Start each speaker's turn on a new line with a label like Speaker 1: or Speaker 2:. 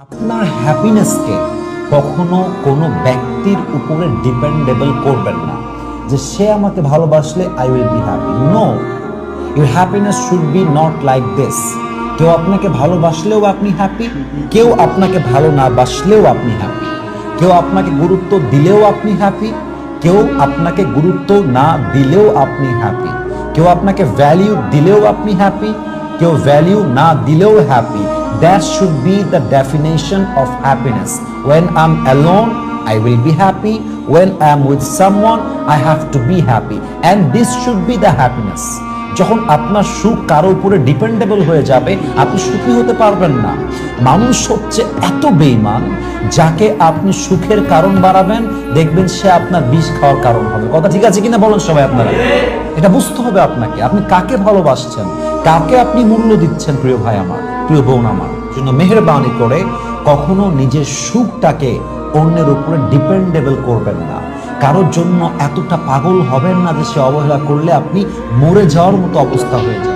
Speaker 1: আপনার হ্যাপিনেসকে কখনো কোনো ব্যক্তির উপরে ডিপেন্ডেবল করবেন না যে সে আমাকে ভালোবাসলে I will be happy. No, your happiness should be not like this. কেউ আপনাকে ভালোবাসলেও আপনি হ্যাপি, কেউ আপনাকে ভালো না বাসলেও আপনি হ্যাপি, কেউ আপনাকে গুরুত্ব দিলেও আপনি হ্যাপি, কেউ আপনাকে গুরুত্ব না দিলেও আপনি হ্যাপি, কেউ আপনাকে ভ্যালিউ দিলেও আপনি হ্যাপি, কেউ ভ্যালিউ না দিলেও happy. That should be the definition of happiness. When I'm alone, I will be happy. When I'm with someone, I have to be happy. And this should be the happiness. যখন আপনার সুখ কারোর উপরে dependable হয়ে যাবে, আপনি সুখী হতে পারবেন না। মানুষ হচ্ছে এত বেঈমান, যাকে আপনি সুখের কারণ বাড়াবেন, দেখবেন সে আপনার বিষ খাওয়ার কারণ হবে। কথা ঠিক আছে কিনা বলেন সবাই আপনারা? এটা বুঝতে হবে আপনাকে, আপনি কাকে ভালোবাসছেন, কাকে আপনি মূল্য দিচ্ছেন। প্রিয় ভাই আমার, প্রিয় বোন আমার, জন্য মেহেরবানি করে কখনো নিজের সুখটাকে অন্যের উপরে ডিপেন্ডেবল করবেন না। কারোর জন্য এতটা পাগল হবেন না যে সে অবহেলা করলে আপনি মরে যাওয়ার মতো অবস্থা হয়ে যাবে।